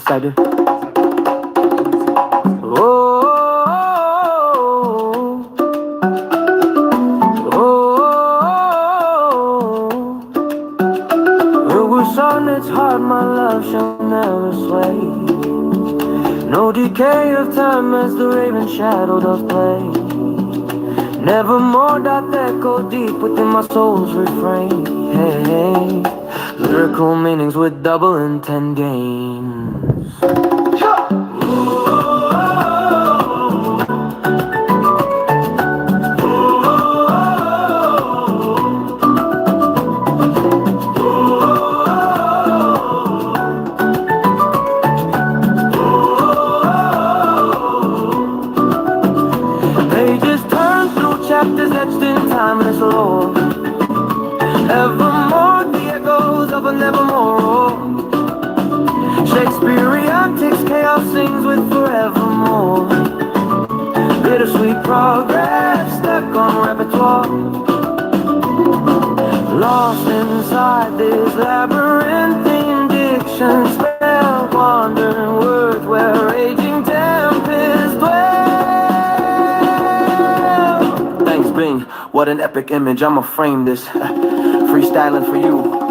excited. Oh, it was on its heart, my love shall never sway. No decay of time as the raven shadow doth play. Nevermore doth echo deep within my soul's refrain. Hey, lyrical meanings with double intent gains. Pages turn through chapters etched in timeless lore. Evermore the echoes of a nevermore roar. Shakespeareantics, chaos sings with forevermore. Bittersweet progress stuck on repertoire. Lost inside this labyrinthine diction spell, wandering words where raging tempests dwell. Thanks, Bing. What an epic image. I'ma frame this. Freestyling for you.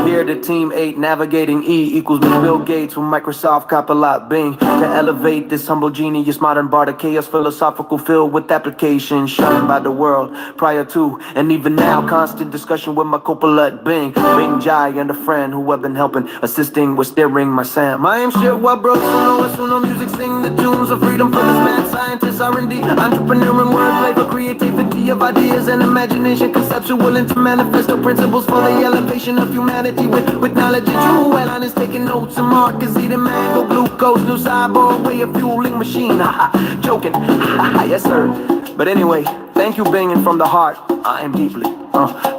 Here the team 8 navigating E equals me Bill Gates with Microsoft Copilot Bing to elevate this humble genius modern bard of chaos philosophical filled with applications shunned by the world prior to and even now constant discussion with my Copilot Bing Jai and a friend who have been helping assisting with steering my Sam. I am shit what bro no music sing the tunes of freedom for this mad scientist R&D entrepreneur and wordplay for creativity of ideas and imagination conceptual into manifesto principles for the elevation of humanity. With knowledge and true well is taking notes and markers eating mango glucose new cyborg way of fueling machine joking yes sir but anyway thank you Bing and from the heart I am deeply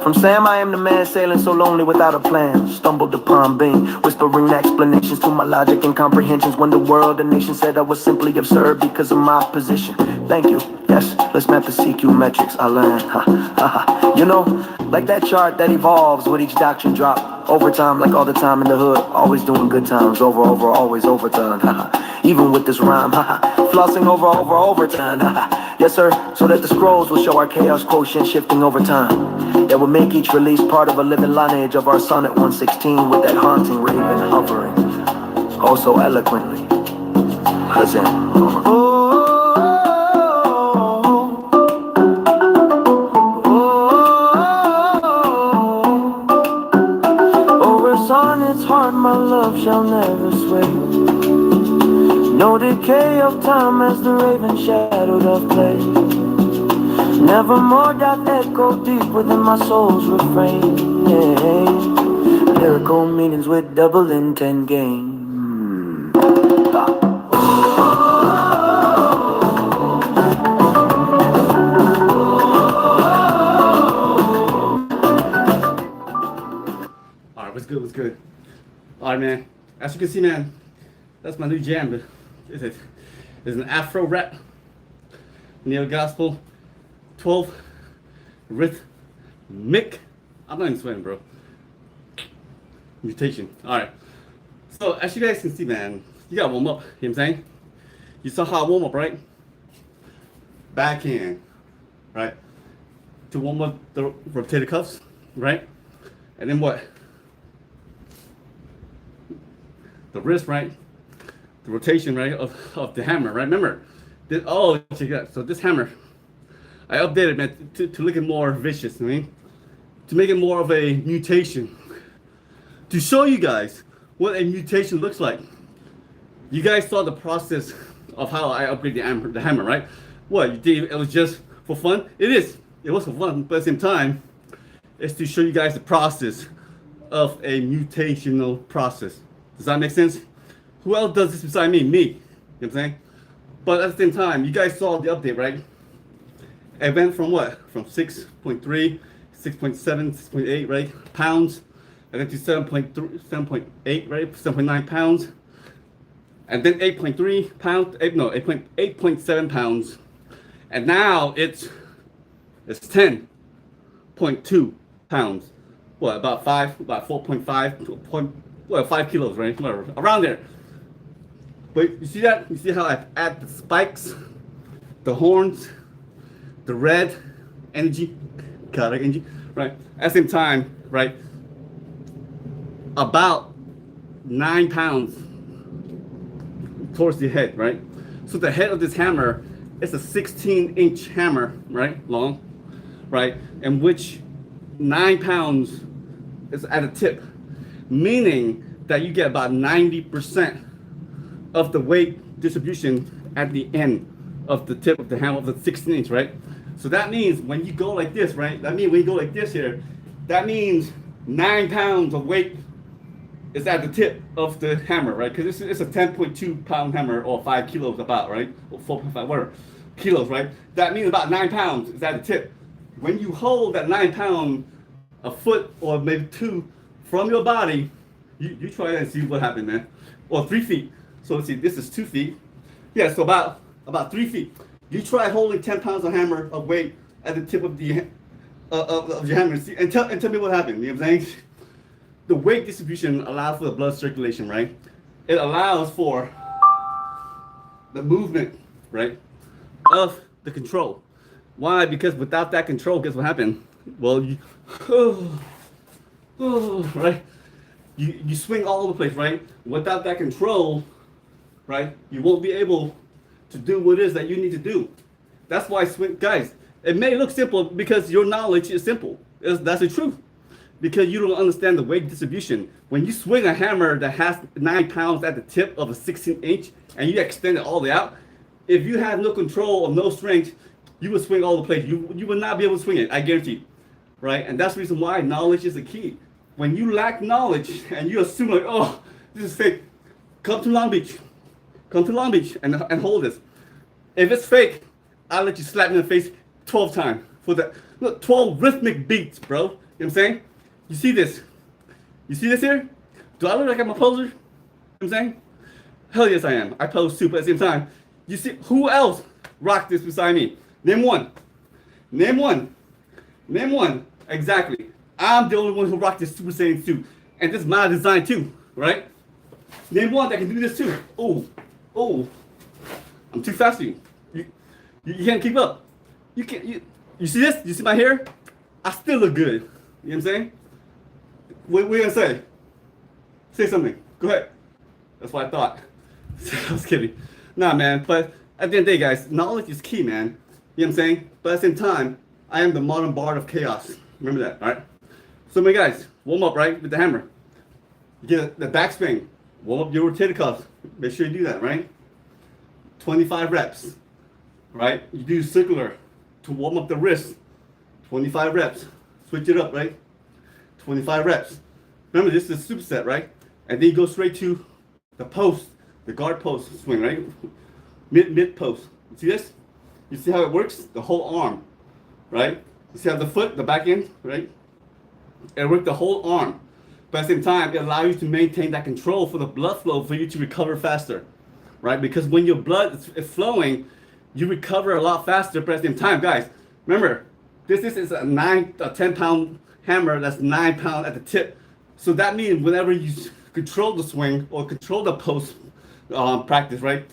from Sam I am the man sailing so lonely without a plan stumbled upon Bing whispering explanations to my logic and comprehensions when the world and nation said I was simply absurd because of my position. Thank you. Yes, let's map the CQ metrics I learned. You know, like that chart that evolves with each doctrine drop. Overtime, like all the time in the hood. Always doing good times. Over, always overtime. Even with this rhyme. Flossing overtime. Yes, sir. So that the scrolls will show our chaos quotient shifting over time. That will make each release part of a living lineage of our sonnet 116 with that haunting raven hovering. Oh, so eloquently. Present. On its heart, my love shall never sway. No decay of time as the raven shadow doth play. Nevermore doth echo deep within my soul's refrain. Lyrical meanings with double intent gain. What's good? Alright, man. As you can see, man, that's my new jam. It's an Afro rap, neo gospel, 12 rhythmic. I'm not even sweating, bro. Mutation. Alright. So as you guys can see, man, you gotta warm up. You know what I'm saying? You saw how I warm up, right? Backhand, right? To warm up the rotator cuffs, right? And then what? The wrist, right? The rotation, right, of the hammer, right? Remember, so this hammer, I updated, man, to look at more vicious, I mean, to make it more of a mutation, to show you guys what a mutation looks like. You guys saw the process of how I upgraded the hammer, right? What, you think it was just for fun? It is. It was for fun, but at the same time, it's to show you guys the process of a mutational process. Does that make sense? Who else does this beside me? Me. You know what I'm saying? But at the same time, you guys saw the update, right? It went from what? From 6.3, 6.7, 6.8, right? Pounds. And then to 7.3, 7.8, right? 7.9 pounds. And then 8.3 pounds, 8.7 pounds. And now it's 10.2 pounds. What, about 4.5, 5 kilos, right? Whatever, around there. But you see that? You see how I add the spikes, the horns, the red energy, chaotic energy, right? At the same time, right? About 9 pounds towards the head, right? So the head of this hammer is a 16-inch hammer, right? Long, right? And which 9 pounds is at the tip, meaning that you get about 90% of the weight distribution at the end of the tip of the hammer of the 16-inch, right? So that means when you go like this, right? That means when you go like this here, that means 9 pounds of weight is at the tip of the hammer, right? Because it's a 10.2 pound hammer, or 5 kilos about, right? Or 4.5, whatever, kilos, right? That means about 9 pounds is at the tip. When you hold that 9 pound, a foot or maybe 2 from your body, you try and see what happens, man. Or 3 feet. So let's see, this is 2 feet. Yeah, so about 3 feet. You try holding 10 pounds of hammer of weight at the tip of the of your hammer, and tell me what happened. You know what I'm saying? The weight distribution allows for the blood circulation, right? It allows for the movement, right, of the control. Why? Because without that control, guess what happened? Well, right? You swing all over the place, right? Without that control, right, you won't be able to do what it is that you need to do. That's why guys, it may look simple because your knowledge is simple. That's the truth. Because you don't understand the weight distribution. When you swing a hammer that has 9 pounds at the tip of a 16-inch and you extend it all the way out, if you have no control or no strength, you will swing all the place. You will not be able to swing it, I guarantee. Right? And that's the reason why knowledge is the key. When you lack knowledge and you assume like, oh, this is fake, come to Long Beach. Come to Long Beach and hold this. If it's fake, I'll let you slap me in the face 12 times for that. Look, 12 rhythmic beats, bro. You know what I'm saying? You see this? You see this here? Do I look like I'm a poser? You know what I'm saying? Hell yes I am. I pose too, but at the same time, you see who else rocked this beside me? Name one. Name one. Name one. Exactly. I'm the only one who rocked this Super Saiyan suit. And this is my design too, right? Name one that can do this too. Oh. I'm too fast for you. You can't keep up. You can't. You see this? You see my hair? I still look good. You know what I'm saying? What are you gonna say? Say something. Go ahead. That's what I thought. I was kidding. Nah, man. But at the end of the day, guys, knowledge is key, man. You know what I'm saying? But at the same time, I am the modern bard of chaos. Remember that, all right? So, my guys, warm up, right, with the hammer. You get the backspin. Warm up your rotator cuffs. Make sure you do that, right? 25 reps, right? You do circular to warm up the wrist. 25 reps. Switch it up, right? 25 reps. Remember, this is a superset, right? And then you go straight to the post, the guard post swing, right? Mid post. You see this? You see how it works? The whole arm, right? You see how the foot, the back end, right? It works the whole arm. But at the same time, it allows you to maintain that control for the blood flow for you to recover faster, right? Because when your blood is flowing, you recover a lot faster. But at the same time, guys, remember, this is a 10 pound hammer that's 9 pounds at the tip. So that means whenever you control the swing or control the post practice, right,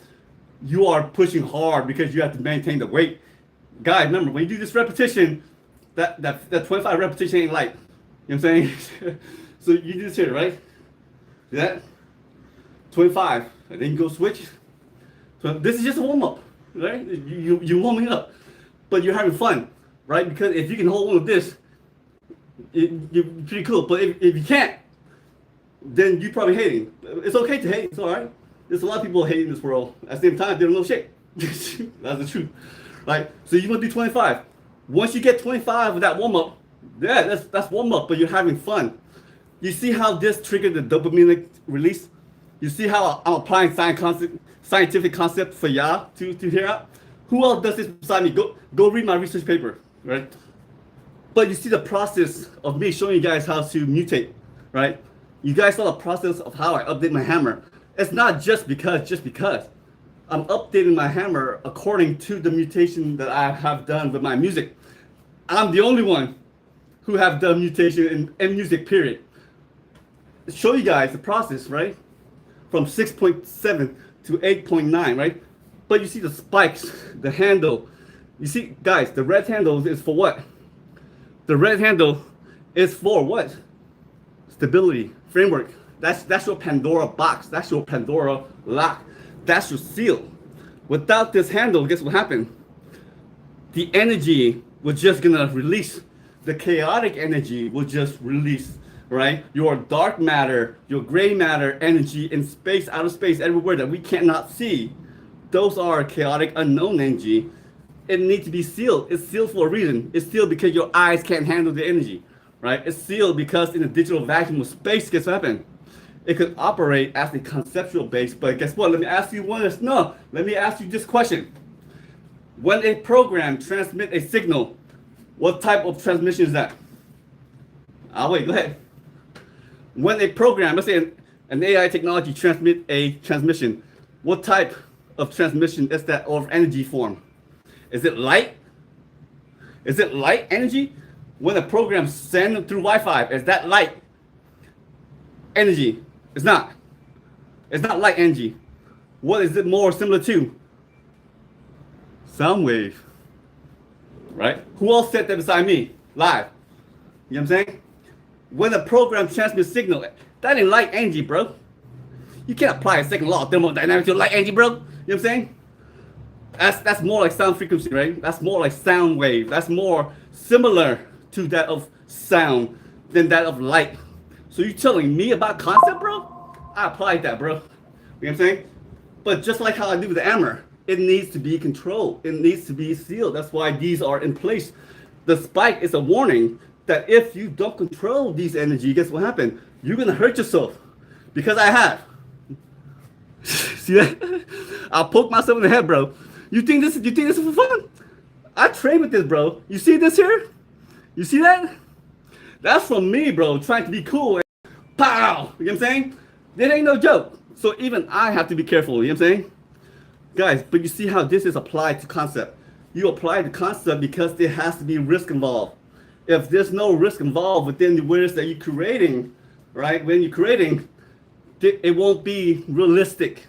you are pushing hard because you have to maintain the weight. Guys, remember, when you do this repetition, that 25 repetition ain't light. You know what I'm saying? So you do this here, right? See that? 25, and then you go switch. So this is just a warm-up, right? You're warming up, but you're having fun, right? Because if you can hold on with this, you're pretty cool. But if you can't, then you're probably hating. It's okay to hate. It's all right. There's a lot of people hating this world. At the same time, they don't know shit. That's the truth. Right? So you want to do 25. Once you get 25 with that warm-up, yeah, that's warm-up, but you're having fun. You see how this triggered the dopamine release? You see how I'm applying scientific concept for y'all to hear out? Who else does this beside me? Go read my research paper, right? But you see the process of me showing you guys how to mutate, right? You guys saw the process of how I update my hammer. It's not just because. I'm updating my hammer according to the mutation that I have done with my music. I'm the only one who have done mutation in music, period. Show you guys the process, right? From 6.7 to 8.9, right? But you see the spikes, the handle. You see, guys, the red handle is for what? The red handle is for what? Stability, framework. That's your Pandora box. That's your Pandora lock. That's your seal. Without this handle, guess what happened? The energy was just gonna release. The chaotic energy will just release, right? Your dark matter, your gray matter energy in space, outer space, everywhere that we cannot see. Those are chaotic unknown energy. It needs to be sealed. It's sealed for a reason. It's sealed because your eyes can't handle the energy, right? It's sealed because in the digital vacuum of space, guess what happened? It could operate as a conceptual base, but guess what? Let me ask you let me ask you this question. When a program transmits a signal, what type of transmission is that? Wait, go ahead. When a program, let's say an AI technology transmit a transmission, what type of transmission is that of energy form? Is it light? Is it light energy? When a program sends through Wi-Fi, is that light energy? It's not. It's not light energy. What is it more similar to? Sound wave. Right? Who else said that beside me? Live. You know what I'm saying? When a program transmits signal, that ain't light energy, bro. You can't apply a second law of thermodynamics to light energy, bro. You know what I'm saying? That's more like sound frequency, right? That's more like sound wave. That's more similar to that of sound than that of light. So you telling me about concept, bro? I applied that, bro. You know what I'm saying? But just like how I do with the hammer, it needs to be controlled. It needs to be sealed. That's why these are in place. The spike is a warning that if you don't control these energy, guess what happened? You're gonna hurt yourself. Because I have. See that? I'll poke myself in the head, bro. You think this is for fun? I train with this, bro. You see this here? You see that? That's from me, bro, trying to be cool. And pow! You know what I'm saying? That ain't no joke. So even I have to be careful, you know what I'm saying? Guys, but you see how this is applied to concept. You apply the concept because there has to be risk involved. If there's no risk involved within the words that you're creating, right? When you're creating, it won't be realistic.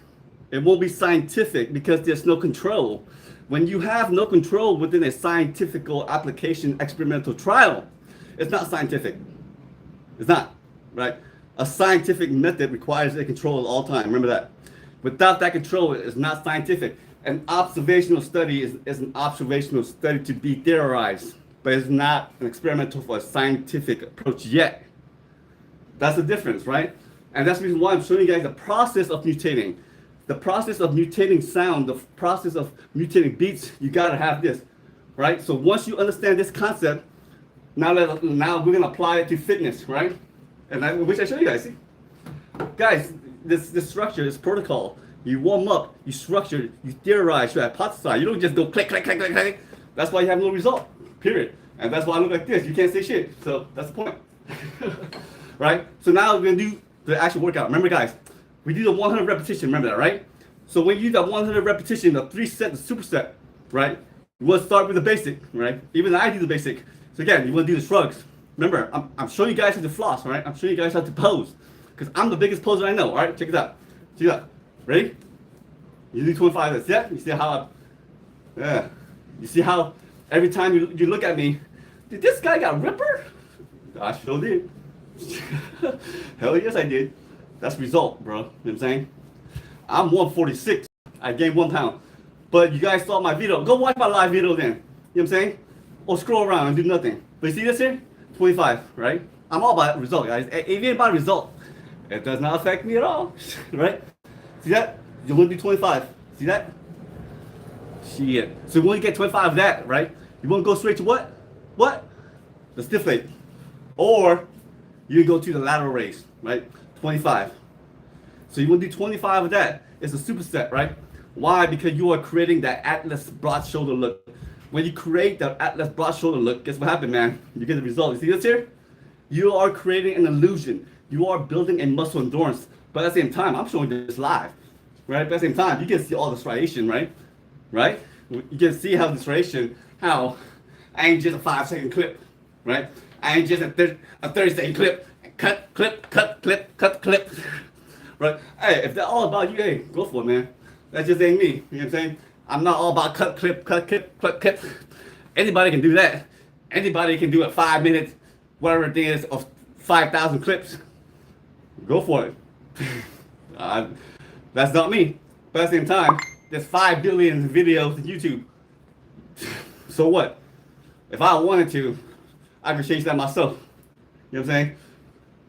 It won't be scientific because there's no control. When you have no control within a scientific application experimental trial, it's not scientific. It's not, right? A scientific method requires a control at all time. Remember that. Without that control, it's not scientific. An observational study is an observational study to be theorized, but it's not an experimental for a scientific approach yet. That's the difference, right? And that's the reason why I'm showing you guys the process of mutating. The process of mutating sound, the process of mutating beats, you gotta have this, right? So once you understand this concept, now we're gonna apply it to fitness, right? And which I show you guys. See, guys, this structure, this protocol. You warm up, you structure, you theorize, you hypothesize. You don't just go click, click, click, click, click. That's why you have no result. Period. And that's why I look like this. You can't say shit. So that's the point, right? So now we're gonna do the actual workout. Remember, guys, we do the 100 repetition. Remember that, right? So when you do that 100 repetition, the 3-set, the superset, right? You want to start with the basic, right? Even I do the basic. So again, you want to do the shrugs. Remember, I'm showing you guys how to floss, right? I'm showing you guys how to pose, because I'm the biggest poser I know. All right, check this out. Check it out. Ready? You do 25 of this. Yeah. You see how? Yeah. You see how every time you look at me, did this guy got ripper? I sure did. Hell yes, I did. That's result, bro. You know what I'm saying? I'm 146. I gained 1 pound. But you guys saw my video. Go watch my live video then. You know what I'm saying? Or scroll around and do nothing. But you see this here? 25, right? I'm all about result, guys. If you ain't about result, it does not affect me at all. Right? See that? You want to do 25. See that? Shit. So when you get 25 of that, right? You want to go straight to what? What? The stiff leg. Or you go to the lateral raise, right? 25. So you want to do 25 of that. It's a superset, right? Why? Because you are creating that Atlas broad shoulder look. When you create that Atlas broad shoulder look, guess what happened, man? You get the result. You see this here? You are creating an illusion. You are building a muscle endurance. But at the same time, I'm showing this live, right? But at the same time, you can see all the striation, right? Right? You can see how the striation, how I ain't just a 5-second clip, right? I ain't just a 30-second clip. Cut, clip, cut, clip, cut, clip. Right? Hey, if they're all about you, hey, go for it, man. That just ain't me. You know what I'm saying? I'm not all about cut, clip, cut, clip, cut, clip. Anybody can do that. Anybody can do a 5 minutes, whatever it is, of 5,000 clips. Go for it. That's not me. But at the same time, there's 5 billion videos on YouTube. So what? If I wanted to, I could change that myself. You know what I'm saying?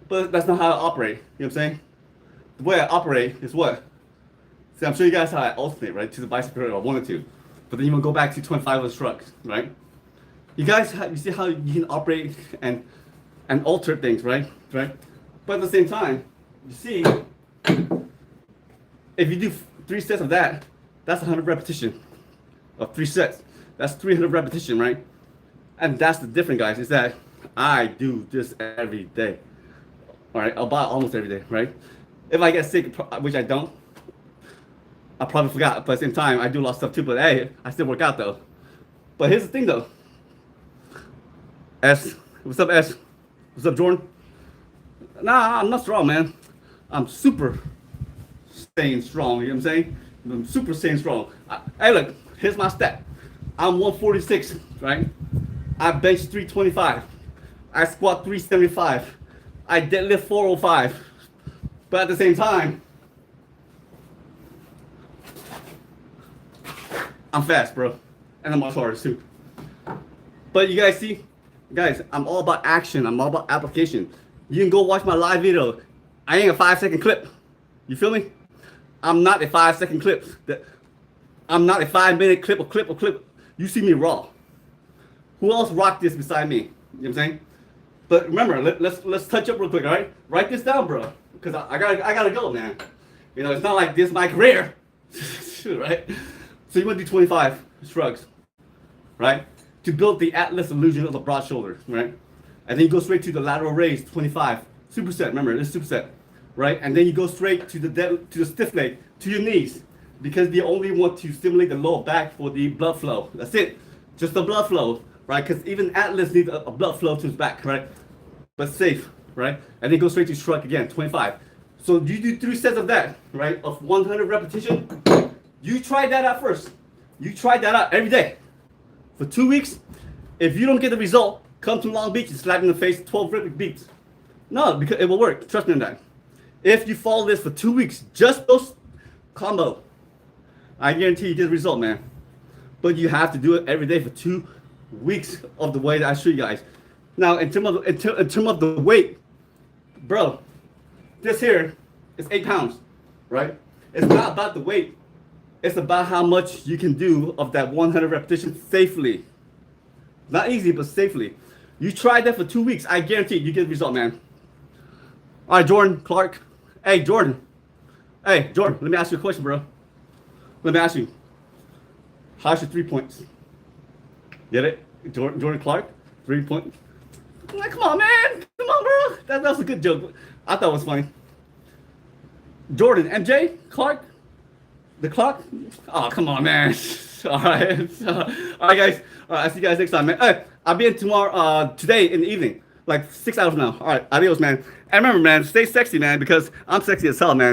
But that's not how I operate. You know what I'm saying? The way I operate is what? See, I'm showing you guys how I alternate, right? To the bicycle if I wanted to. But then you want to go back to 25 of the shrugs, right? You guys, you see how you can operate and alter things, right? Right? But at the same time, you see, if you do 3 sets of that, that's 100 repetition of 3 sets. That's 300 repetition, right? And that's the difference, guys, is that I do this every day. All right, about almost every day, right? If I get sick, which I don't, I probably forgot. But at the same time, I do a lot of stuff too. But hey, I still work out though. But here's the thing though. S, what's up, S? What's up, Jordan? Nah, I'm not strong, man. I'm super staying strong. You know what I'm saying? I'm super staying strong. Hey, look, here's my stat. I'm 146, right? I bench 325. I squat 375. I deadlift 405. But at the same time, I'm fast, bro. And I'm martial artist too. But you guys see, guys, I'm all about action. I'm all about application. You can go watch my live video. I ain't a 5-second clip. You feel me? I'm not a 5-second clip. I'm not a 5-minute clip or clip. You see me raw. Who else rocked this beside me? You know what I'm saying? But remember, let's touch up real quick, all right? Write this down, bro. Because I gotta go, man. You know, it's not like this is my career. Right? So you want to do 25 shrugs, right? To build the Atlas illusion of the broad shoulder, right? And then you go straight to the lateral raise, 25. Superset, remember, this is superset, right? And then you go straight to the stiff leg, to your knees, because they only want to stimulate the lower back for the blood flow. That's it, just the blood flow, right? Because even Atlas needs a blood flow to his back, right? But safe, right? And then go straight to shrug again, 25. So you do 3 sets of that, right? Of 100 repetition. You try that out first. You try that out every day for 2 weeks. If you don't get the result, come to Long Beach and slap in the face 12 rhythmic beats. No, because it will work. Trust me on that. If you follow this for 2 weeks, just those combo, I guarantee you get the result, man. But you have to do it every day for 2 weeks of the way that I show you guys. Now, in terms of the weight, bro, this here is 8 pounds, right? It's not about the weight. It's about how much you can do of that 100 repetition safely. Not easy, but safely. You try that for 2 weeks, I guarantee you get the result, man. All right, Jordan, Clark. Hey, Jordan. Hey, Jordan, let me ask you a question, bro. Let me ask you. How's your 3 points? Get it? Jordan Clark, 3 point. Like, come on, man. Come on, bro. That was a good joke. I thought it was funny. Jordan, MJ, Clark, the clock. Oh, come on, man. All right. All right, guys. All right, I'll see you guys next time, man. Hey, I'll be in tomorrow, today in the evening, like 6 hours from now. All right, adios, man. And remember, man, stay sexy, man, because I'm sexy as hell, man.